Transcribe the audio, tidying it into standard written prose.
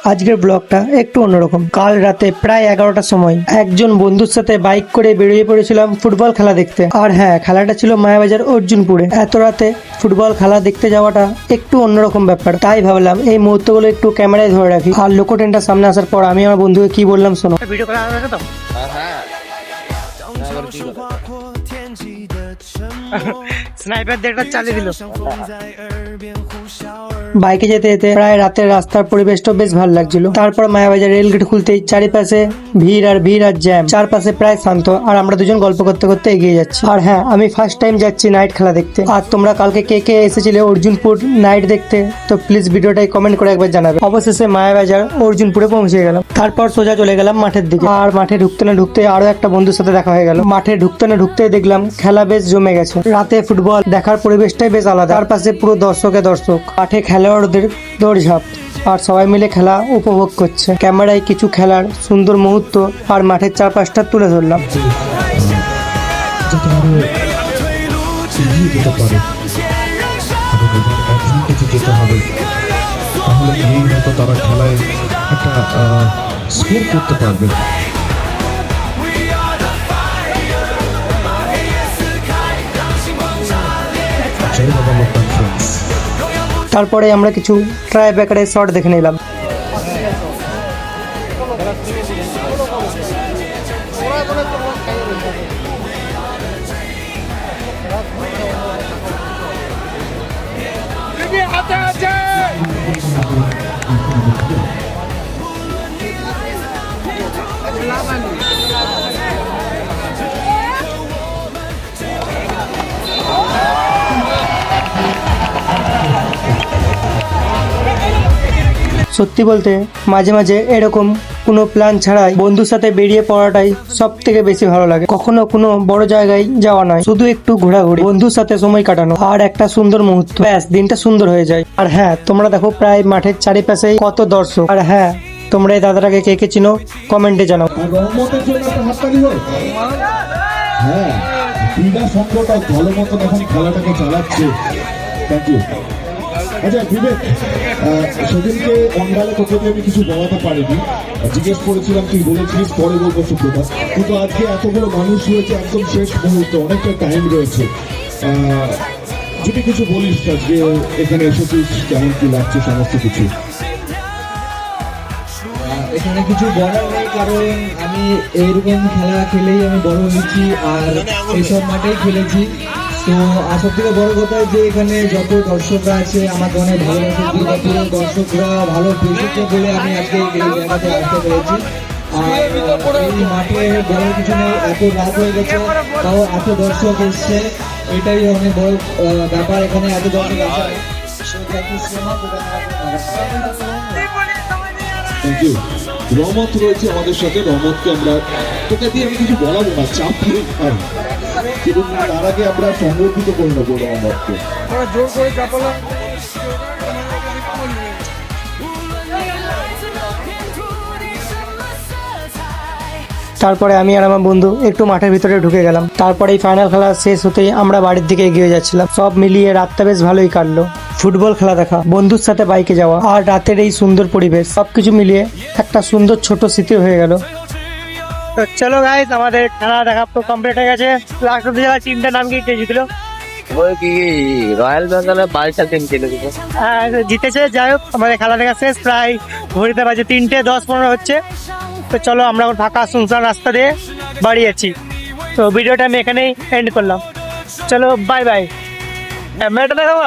আজকের ব্লগটা একটু অন্যরকম। কাল রাতে প্রায় 11টার সময় একজন বন্ধুর সাথে বাইক করে বেরিয়ে পড়েছিলাম ফুটবল খেলা দেখতে। আর হ্যাঁ, খেলাটা ছিল মায়াবাজার অর্জুনপুরে। এত রাতে ফুটবল খেলা দেখতে যাওয়াটা একটু অন্যরকম ব্যাপার, তাই ভাবলাম এই মুহূর্তগুলো একটু ক্যামেরায় ধরে রাখি। আর লোকো ট্রেনটা সামনে আসার পর আমি আমার বন্ধুকে কি বললাম শোনো। ভিডিও করা আছে তো? স্নাইপার দিয়ে চালিয়ে দিল। বাইকে যেতে যেতে প্রায় রাতের রাস্তার পরিবেশটা বেশ ভালো লাগছিল। তারপর মায়াবাজার রেলগেট খুলতেই চারিপাশে ভিড় আর জ্যাম, চারপাশে প্রায় শান্ত, আর আমরা দুজন গল্প করতে করতে এগিয়ে যাচ্ছি। আর হ্যাঁ, আমি ফার্স্ট টাইম যাচ্ছি নাইট খেলা দেখতে। আর তোমরা কালকে কে কে এসেছিলে অর্জুনপুর নাইট দেখতে, তো প্লিজ ভিডিওটাই কমেন্ট করে একবার জানাবে। অবশেষে মায়াবাজার অর্জুনপুরে পৌঁছে গেলাম। তারপর সোজা চলে গেলাম মাঠের দিকে। আর মাঠে ঢুকতে না ঢুকতে আরো একটা বন্ধুর সাথে দেখা হয়ে গেল। মাঠে ঢুকতে না ঢুকতে দেখলাম খেলা বেশ জমে গেছে। রাতে ফুটবল দেখার পরিবেশটাই বেশ আলাদা। চারপাশে পুরো দর্শক, মাঠে খেলোয়াড়দের দৌড়ঝাঁপ, আর সবাই মিলে খেলা উপভোগ করছে। ক্যামেরায় কিছু খেলার সুন্দর মুহূর্ত আর মাঠের চারপাশটা তুলে ধরলাম। তারা খেলায় একটা স্কোর করতে পারবে। তারপরে আমরা কিছু ট্রাই ব্যাকারের শট দেখে নিলাম। সত্যি বলতে মাঝে মাঝে এরকম কোনো প্ল্যান ছাড়াই বন্ধুর সাথে বেরিয়ে পড়াটাই সব থেকে বেশি ভালো লাগে। কখনো কোনো বড় জায়গায় যাওয়া নয়, শুধু একটু ঘোরাঘুরি, বন্ধুর সাথে সময় কাটানো আর একটা সুন্দর মুহূর্ত, ব্যাস দিনটা সুন্দর হয়ে যায়। আর হ্যাঁ, তোমরা দেখো প্রায় মাঠের চারিপাশে কত দর্শক। আর হ্যাঁ, তোমরা এই দাদাটাকে কে কে চিনো কমেন্টে জানাও। হ্যাঁ, ক্রীড়া সংঘটা ভালো মতন এখন খেলাটাকে চালাচ্ছে। Thank you. আচ্ছা বিবেক, সেদিনকে অনগালে তোকে আমি কিছু বলাতে পারিনি, জিজ্ঞেস করেছিলাম, তুই বলেছিলিস পরে বলবো শুক্রবার, কিন্তু আজকে এতগুলো মানুষ হয়েছে, একদম শেষ মুহূর্তে, অনেকটা টাইম রয়েছে, যদি কিছু বলিস আজকে এখানে এসেছিস, কেমন কি লাগছে সমস্ত কিছু? এখানে কিছু বলার নেই, কারণ আমি এইরকম খেলা খেলেই আমি বড় হয়েছি আর এইসব মাঠেই খেলেছি। তো আর সব থেকে বড় কথা যে এখানে যত দর্শকরা আছে আমাকে অনেক ভালোবাসে, দুর্গাপুরের দর্শকরা ভালো পেয়েছে বলে আমি আজকে এই জায়গাতে আসতে পেরেছি। আর এই মাঠে বলার কিছু নেই, এত রাত হয়ে গেছে তাও এত দর্শক এসছে, এটাই অনেক বড় ব্যাপার। এখানে এত দর্শক আছে। Thank you. রমত রয়েছে আমাদের সাথে, রমতকে আমরা, তোকে দিয়ে আমি কিছু বলাবো না, চাপ দিয়ে খাই, কিন্তু তার আগে আমরা সংরক্ষিত করে নেবো রমতকে। জোর করে চাপালাম। তারপরে আমি আর আমার বন্ধু একটু মাঠের ভিতরে ঢুকে গেলাম। তারপরে এই ফাইনাল খেলা শেষ হতেই আমরা বাড়ির দিকে এগিয়ে যাচ্ছিলাম। সব মিলিয়ে রাতটা বেশ ভালোই কাটলো। ফুটবল খেলা দেখা, বন্ধুর সাথে বাইকে যাওয়া আর রাতের এই সুন্দর পরিবেশ, সবকিছু মিলিয়ে একটা সুন্দর ছোট স্মৃতি হয়ে গেল। তো চলো গাইস, আমাদের খেলা দেখা তো কমপ্লিট হয়ে গেছে। লাস্ট অব্দি যাওয়ার টিমটা নাম কি জিতল? ওই কি রয়্যাল বেঙ্গলের বালটা টিম ছিল, জিতেছে। যাই হোক, আমাদের খেলা দেখা শেষ, প্রায় ঘড়িতে বাজে 3:10-15 হচ্ছে। তো চলো, আমরা এখন ফাঁকা শুনশান রাস্তা দিয়ে বাড়ি যাচ্ছি। তো ভিডিওটা আমি এখানেই এন্ড করলাম। চলো বাই বাই। ম্যাচটা দেখাবো।